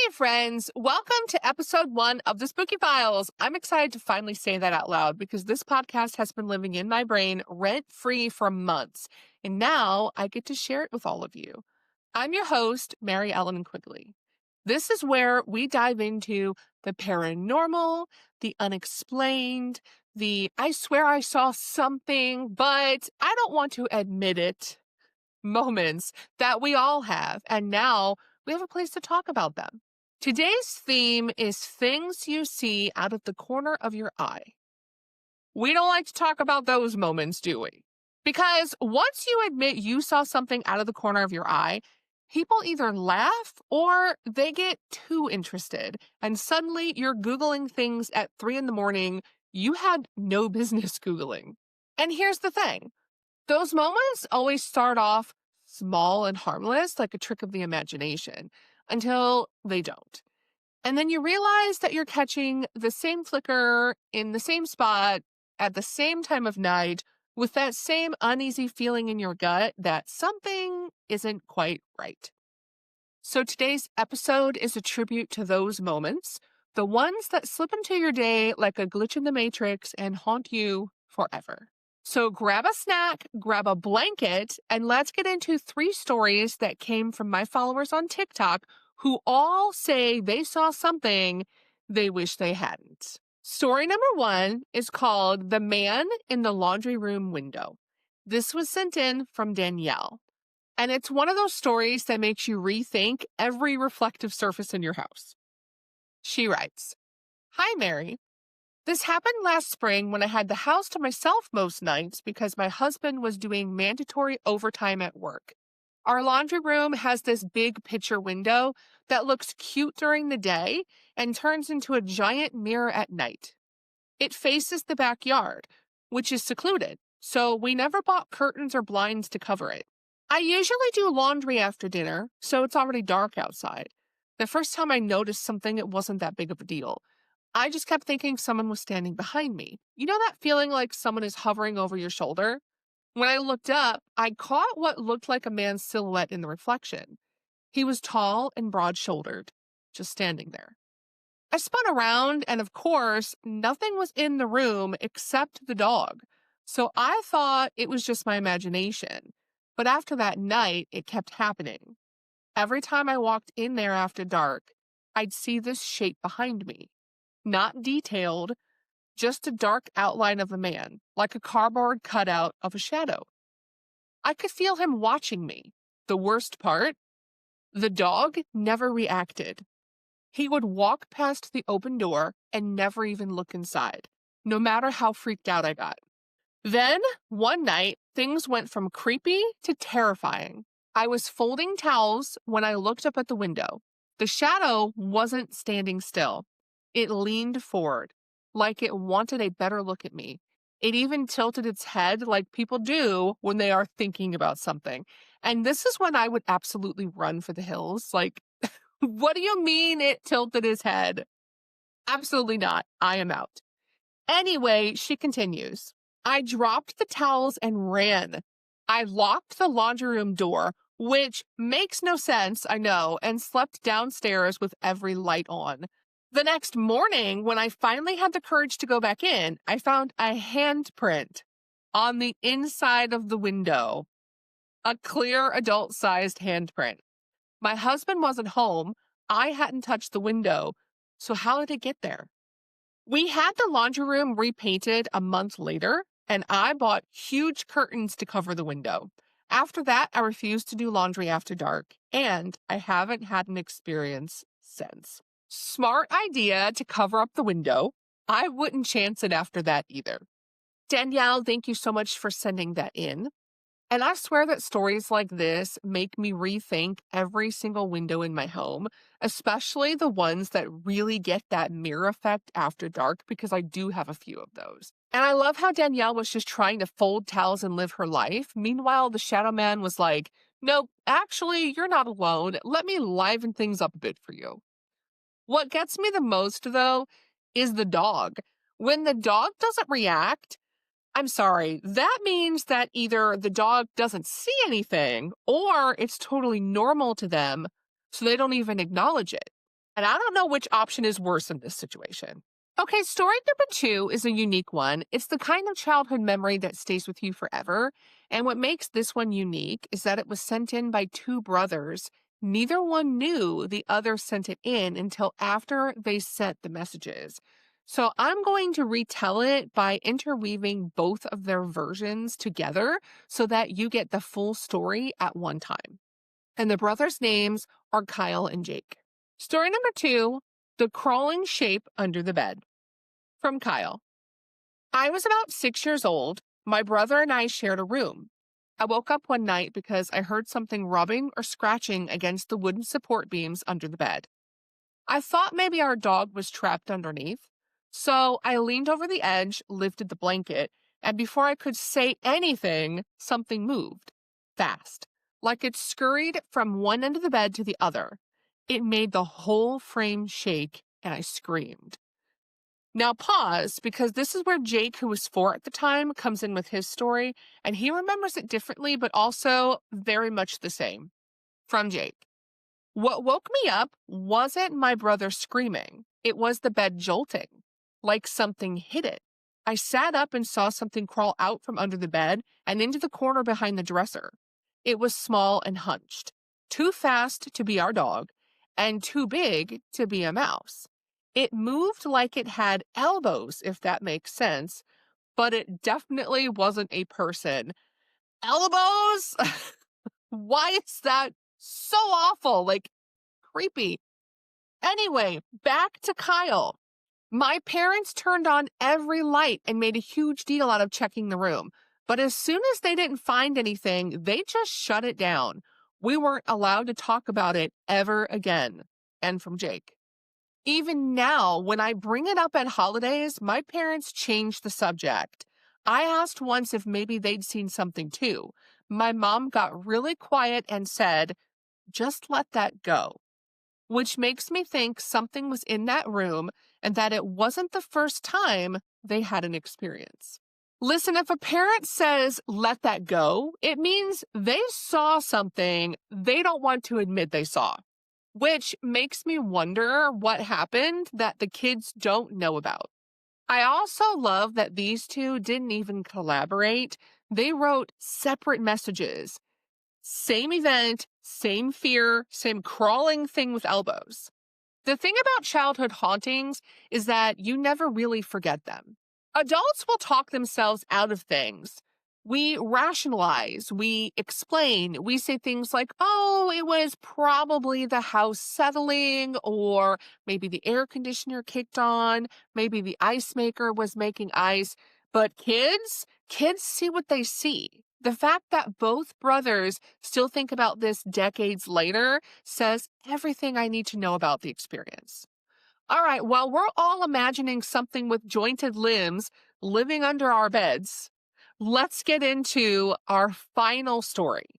Hey friends, welcome to episode 1 of the Spooky Files. I'm excited to finally say that out loud because this podcast has been living in my brain rent-free for months, and now I get to share it with all of you. I'm your host, Mary Ellen Quigley. This is where we dive into the paranormal, the unexplained, the I swear I saw something, but I don't want to admit it moments that we all have, and now we have a place to talk about them. Today's theme is things you see out of the corner of your eye. We don't like to talk about those moments, do we? Because once you admit you saw something out of the corner of your eye, people either laugh or they get too interested, and suddenly you're Googling things at 3 in the morning you had no business Googling. And here's the thing. Those moments always start off small and harmless, like a trick of the imagination, until they don't. And then you realize that you're catching the same flicker in the same spot at the same time of night with that same uneasy feeling in your gut that something isn't quite right. So today's episode is a tribute to those moments, the ones that slip into your day like a glitch in the matrix and haunt you forever. So grab a snack, grab a blanket, and let's get into 3 stories that came from my followers on TikTok who all say they saw something they wish they hadn't. Story number 1 is called The Man in the Laundry Room Window. This was sent in from Danielle. And it's one of those stories that makes you rethink every reflective surface in your house. She writes, "Hi, Mary. This happened last spring when I had the house to myself most nights because my husband was doing mandatory overtime at work. Our laundry room has this big picture window that looks cute during the day and turns into a giant mirror at night. It faces the backyard, which is secluded, so we never bought curtains or blinds to cover it. I usually do laundry after dinner, so it's already dark outside. The first time I noticed something, it wasn't that big of a deal. I just kept thinking someone was standing behind me. You know that feeling like someone is hovering over your shoulder? When I looked up, I caught what looked like a man's silhouette in the reflection. He was tall and broad-shouldered, just standing there. I spun around, and of course, nothing was in the room except the dog. So I thought it was just my imagination. But after that night, it kept happening. Every time I walked in there after dark, I'd see this shape behind me. Not detailed, just a dark outline of a man, like a cardboard cutout of a shadow. I could feel him watching me. The worst part? The dog never reacted. He would walk past the open door and never even look inside, no matter how freaked out I got. Then, one night, things went from creepy to terrifying. I was folding towels when I looked up at the window. The shadow wasn't standing still. It leaned forward, like it wanted a better look at me. It even tilted its head like people do when they are thinking about something. And this is when I would absolutely run for the hills. Like, what do you mean it tilted his head? Absolutely not. I am out. Anyway, she continues. I dropped the towels and ran. I locked the laundry room door, which makes no sense, I know, and slept downstairs with every light on. The next morning, when I finally had the courage to go back in, I found a handprint on the inside of the window. A clear adult-sized handprint. My husband wasn't home. I hadn't touched the window. So how did it get there? We had the laundry room repainted a month later, and I bought huge curtains to cover the window. After that, I refused to do laundry after dark, and I haven't had an experience since. Smart idea to cover up the window. I wouldn't chance it after that either. Danielle, thank you so much for sending that in. And I swear that stories like this make me rethink every single window in my home, especially the ones that really get that mirror effect after dark, because I do have a few of those. And I love how Danielle was just trying to fold towels and live her life. Meanwhile, the shadow man was like, nope, actually, you're not alone. Let me liven things up a bit for you. What gets me the most, though, is the dog. When the dog doesn't react, I'm sorry, that means that either the dog doesn't see anything or it's totally normal to them, so they don't even acknowledge it. And I don't know which option is worse in this situation. Okay, story number two is a unique one. It's the kind of childhood memory that stays with you forever. And what makes this one unique is that it was sent in by two brothers. Neither one knew the other sent it in until after they sent the messages. So I'm going to retell it by interweaving both of their versions together so that you get the full story at one time. And the brothers' names are Kyle and Jake. Story number two, the crawling shape under the bed. From Kyle. I was about 6 years old. My brother and I shared a room. I woke up one night because I heard something rubbing or scratching against the wooden support beams under the bed. I thought maybe our dog was trapped underneath. So I leaned over the edge, lifted the blanket, and before I could say anything, something moved. Fast. Like it scurried from one end of the bed to the other. It made the whole frame shake, and I screamed. Now pause, because this is where Jake, who was 4 at the time, comes in with his story, and he remembers it differently, but also very much the same. From Jake. What woke me up wasn't my brother screaming. It was the bed jolting, like something hit it. I sat up and saw something crawl out from under the bed and into the corner behind the dresser. It was small and hunched, too fast to be our dog, and too big to be a mouse. It moved like it had elbows, if that makes sense, but it definitely wasn't a person. Elbows? Why is that so awful? Like, creepy. Anyway, back to Kyle. My parents turned on every light and made a huge deal out of checking the room. But as soon as they didn't find anything, they just shut it down. We weren't allowed to talk about it ever again. And from Jake. Even now, when I bring it up at holidays, my parents change the subject. I asked once if maybe they'd seen something too. My mom got really quiet and said, just let that go. Which makes me think something was in that room and that it wasn't the first time they had an experience. Listen, if a parent says, let that go, it means they saw something they don't want to admit they saw, which makes me wonder what happened that the kids don't know about. I also love that these two didn't even collaborate. They wrote separate messages. Same event, same fear, same crawling thing with elbows. The thing about childhood hauntings is that you never really forget them. Adults will talk themselves out of things. We rationalize, we explain, we say things like, oh, it was probably the house settling, or maybe the air conditioner kicked on, maybe the ice maker was making ice. But kids see what they see. The fact that both brothers still think about this decades later says everything I need to know about the experience. All right, while we're all imagining something with jointed limbs living under our beds, let's get into our final story.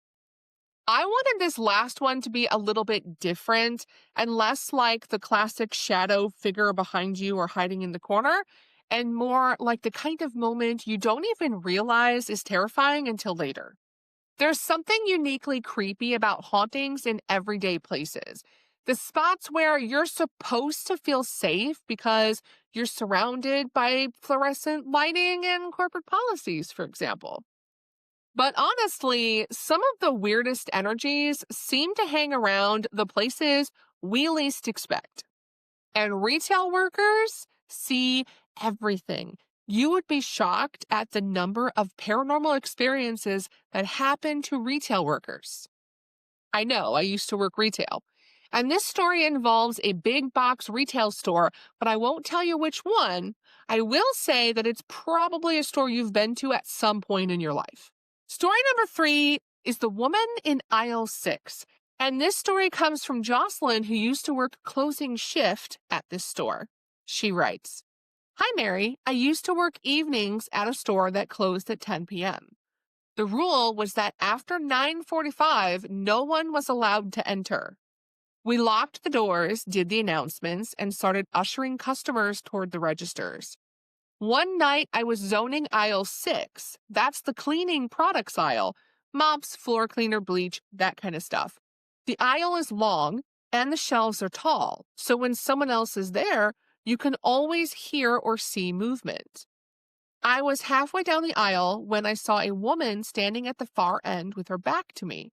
I wanted this last one to be a little bit different and less like the classic shadow figure behind you or hiding in the corner, and more like the kind of moment you don't even realize is terrifying until later. There's something uniquely creepy about hauntings in everyday places. The spots where you're supposed to feel safe because you're surrounded by fluorescent lighting and corporate policies, for example. But honestly, some of the weirdest energies seem to hang around the places we least expect. And retail workers see everything. You would be shocked at the number of paranormal experiences that happen to retail workers. I know, I used to work retail. And this story involves a big box retail store, but I won't tell you which one. I will say that it's probably a store you've been to at some point in your life. Story number 3 is the woman in aisle 6. And this story comes from Jocelyn, who used to work closing shift at this store. She writes, Hi, Mary. I used to work evenings at a store that closed at 10 p.m. The rule was that after 9:45, no one was allowed to enter. We locked the doors, did the announcements, and started ushering customers toward the registers. One night, I was zoning aisle 6. That's the cleaning products aisle. Mops, floor cleaner, bleach, that kind of stuff. The aisle is long, and the shelves are tall. So when someone else is there, you can always hear or see movement. I was halfway down the aisle when I saw a woman standing at the far end with her back to me.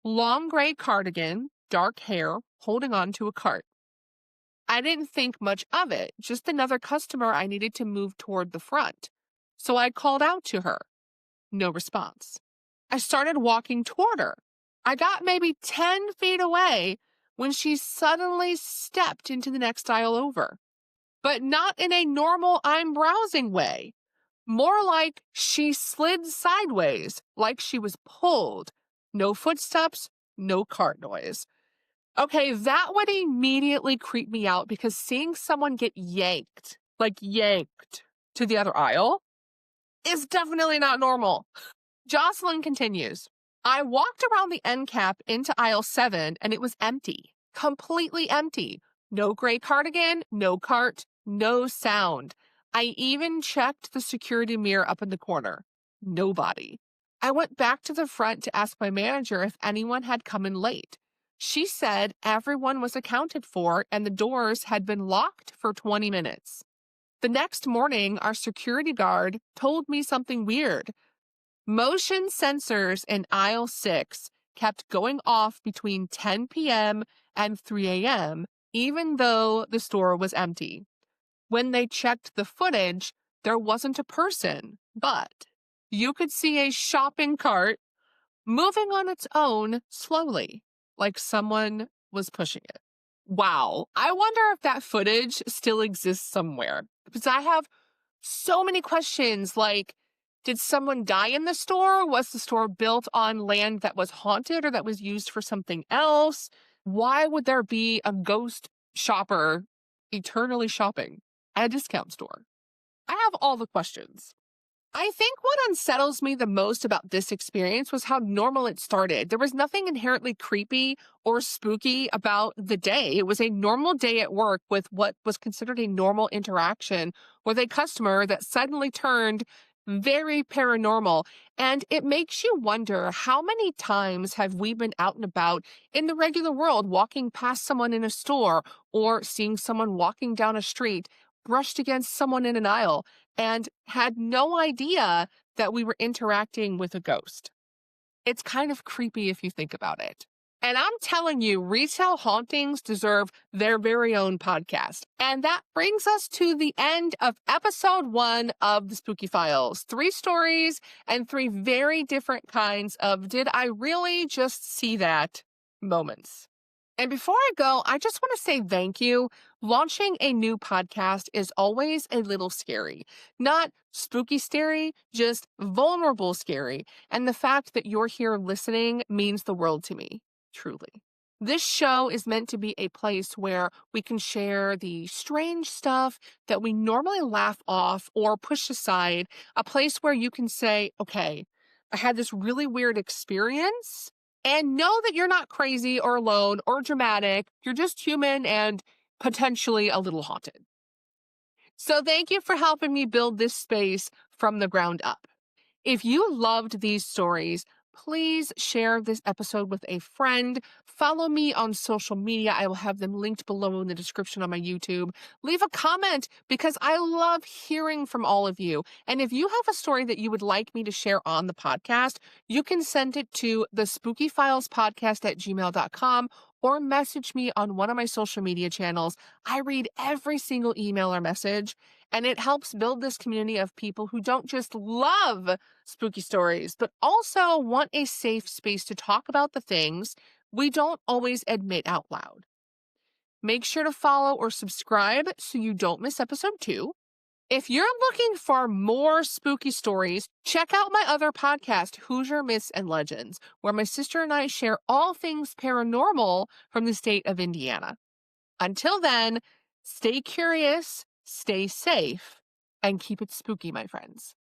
Long gray cardigan, dark hair, holding on to a cart. I didn't think much of it, just another customer I needed to move toward the front. So I called out to her. No response. I started walking toward her. I got maybe 10 feet away when she suddenly stepped into the next aisle over. But not in a normal I'm browsing way. More like she slid sideways, like she was pulled. No footsteps, no cart noise. Okay, that would immediately creep me out because seeing someone get yanked, like yanked to the other aisle, is definitely not normal. Jocelyn continues. I walked around the end cap into aisle 7 and it was empty, completely empty. No gray cardigan, no cart, no sound. I even checked the security mirror up in the corner. Nobody. I went back to the front to ask my manager if anyone had come in late. She said everyone was accounted for and the doors had been locked for 20 minutes. The next morning, our security guard told me something weird. Motion sensors in aisle 6 kept going off between 10 p.m. and 3 a.m., even though the store was empty. When they checked the footage, there wasn't a person, but you could see a shopping cart moving on its own slowly, like someone was pushing it. Wow. I wonder if that footage still exists somewhere because I have so many questions like, did someone die in the store? Was the store built on land that was haunted or that was used for something else? Why would there be a ghost shopper eternally shopping at a discount store? I have all the questions. I think what unsettles me the most about this experience was how normal it started. There was nothing inherently creepy or spooky about the day. It was a normal day at work with what was considered a normal interaction with a customer that suddenly turned very paranormal. And it makes you wonder how many times have we been out and about in the regular world, walking past someone in a store or seeing someone walking down a street, brushed against someone in an aisle, and had no idea that we were interacting with a ghost. It's kind of creepy if you think about it. And I'm telling you, retail hauntings deserve their very own podcast. And that brings us to the end of episode 1 of the Spooky Files. 3 stories and 3 very different kinds of did I really just see that moments. And before I go, I just want to say thank you. Launching a new podcast is always a little scary. Not spooky scary, just vulnerable scary. And the fact that you're here listening means the world to me, truly. This show is meant to be a place where we can share the strange stuff that we normally laugh off or push aside, a place where you can say, okay, I had this really weird experience. And know that you're not crazy or alone or dramatic. You're just human and potentially a little haunted. So thank you for helping me build this space from the ground up. If you loved these stories, please share this episode with a friend. Follow me on social media. I will have them linked below in the description on my YouTube. Leave a comment because I love hearing from all of you. And if you have a story that you would like me to share on the podcast, you can send it to the spookyfilespodcast@gmail.com or message me on one of my social media channels. I read every single email or message, and it helps build this community of people who don't just love spooky stories, but also want a safe space to talk about the things we don't always admit out loud. Make sure to follow or subscribe so you don't miss episode 2. If you're looking for more spooky stories, check out my other podcast, Hoosier Myths and Legends, where my sister and I share all things paranormal from the state of Indiana. Until then, stay curious, stay safe, and keep it spooky, my friends.